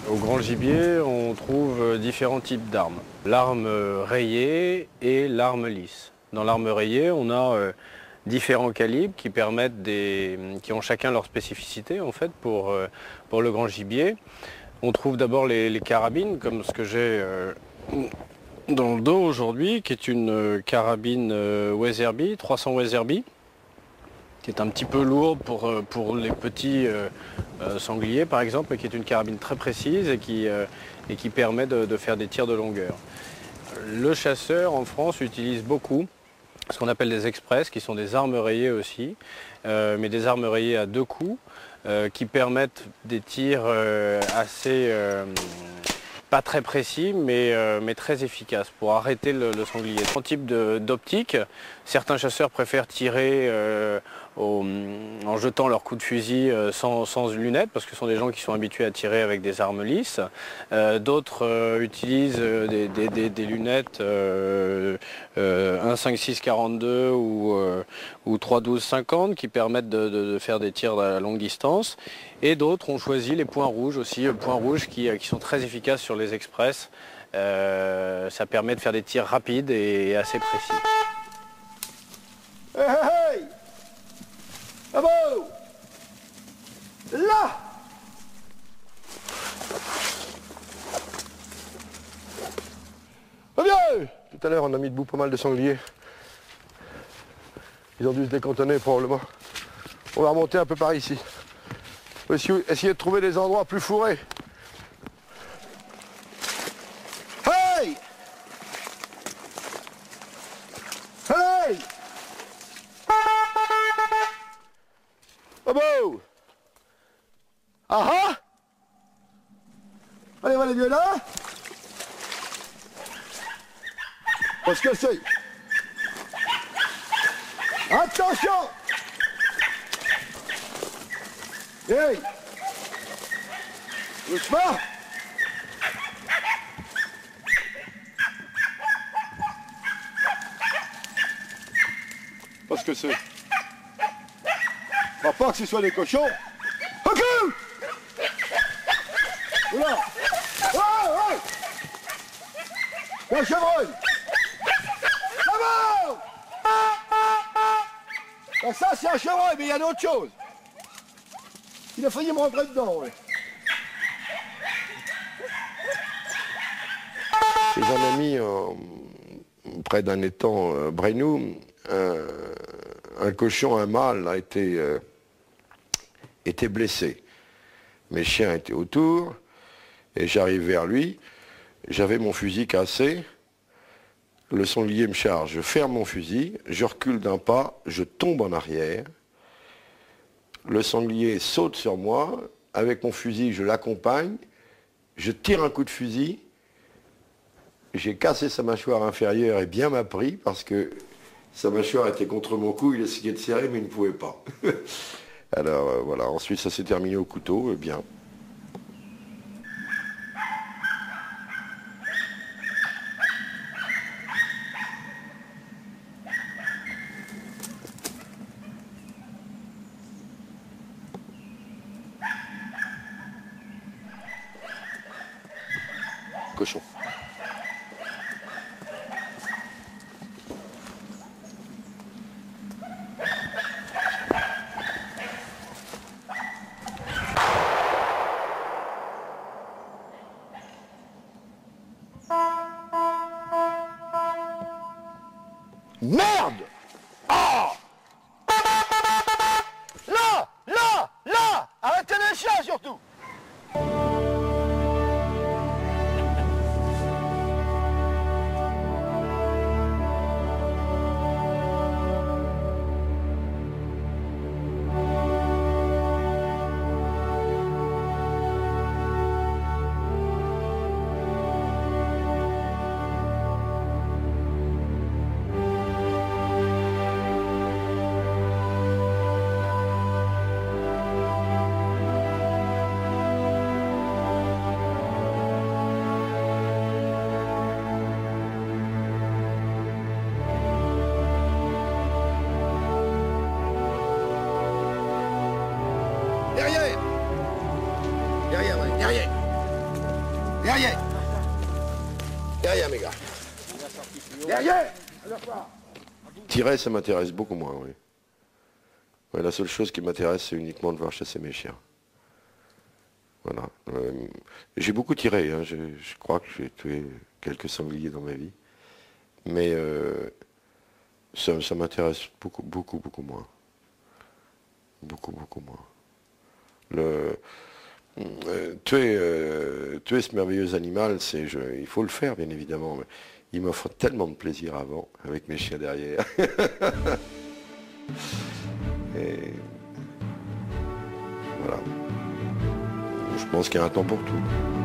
Au grand gibier, on trouve différents types d'armes. L'arme rayée et l'arme lisse. Dans l'arme rayée, on a différents calibres qui ont chacun leur spécificité en fait pour le grand gibier. On trouve d'abord les carabines, comme ce que j'ai dans le dos aujourd'hui, qui est une carabine Weatherby, 300 Weatherby, qui est un petit peu lourde pour les petits sangliers par exemple, mais qui est une carabine très précise et qui permet de faire des tirs de longueur. Le chasseur en France utilise beaucoup ce qu'on appelle des express, qui sont des armes rayées aussi, mais des armes rayées à deux coups, qui permettent des tirs assez pas très précis, mais très efficaces pour arrêter le sanglier. En type d'optique, certains chasseurs préfèrent tirer en jetant leur coup de fusil sans lunettes, parce que ce sont des gens qui sont habitués à tirer avec des armes lisses. D'autres utilisent des lunettes 1.56-42 ou 3.12-50 qui permettent de faire des tirs à longue distance. Et d'autres ont choisi les points rouges aussi, points rouges qui sont très efficaces sur les express. Ça permet de faire des tirs rapides et assez précis. Hey, hey, hey! Ah bon! Là! Ah bien! Tout à l'heure, on a mis debout pas mal de sangliers. Ils ont dû se décantonner probablement. On va remonter un peu par ici. On va essayer de trouver des endroits plus fourrés. Hey! Hey! Ah bon! Ah ah! Allez, voilà les vieux là! Parce que c'est... Attention! Hey! Doucement! Parce que c'est... Faut pas que ce soit des cochons. Ok! Oula! Ouais, ouais! La chevreuil! Bravo! Ben ça, c'est un chevreuil, mais il y a d'autres choses. Il a failli me rentrer dedans, ouais. Chez un ami, près d'un étang Brénou, un cochon, un mâle, a été blessé. Mes chiens étaient autour, et j'arrive vers lui, j'avais mon fusil cassé, le sanglier me charge, je ferme mon fusil, je recule d'un pas, je tombe en arrière, le sanglier saute sur moi, avec mon fusil je l'accompagne, je tire un coup de fusil, j'ai cassé sa mâchoire inférieure et bien m'a pris parce que sa mâchoire était contre mon cou, il essayait de serrer mais il ne pouvait pas. Alors voilà, ensuite ça s'est terminé au couteau, bien. Cochon. Merde! Ah! Là! Là! Là! Arrêtez les chiens surtout! Derrière! Derrière, ouais, derrière! Derrière. Derrière, mes gars. Derrière. Tirer, ça m'intéresse beaucoup moins, oui. Ouais, la seule chose qui m'intéresse, c'est uniquement de voir chasser mes chiens. Voilà. J'ai beaucoup tiré, hein. Je crois que j'ai tué quelques sangliers dans ma vie. Mais ça m'intéresse beaucoup, beaucoup, beaucoup moins. Beaucoup, beaucoup moins. Tuer ce merveilleux animal, il faut le faire, bien évidemment. Mais il m'offre tellement de plaisir avant, avec mes chiens derrière. Et voilà. Je pense qu'il y a un temps pour tout.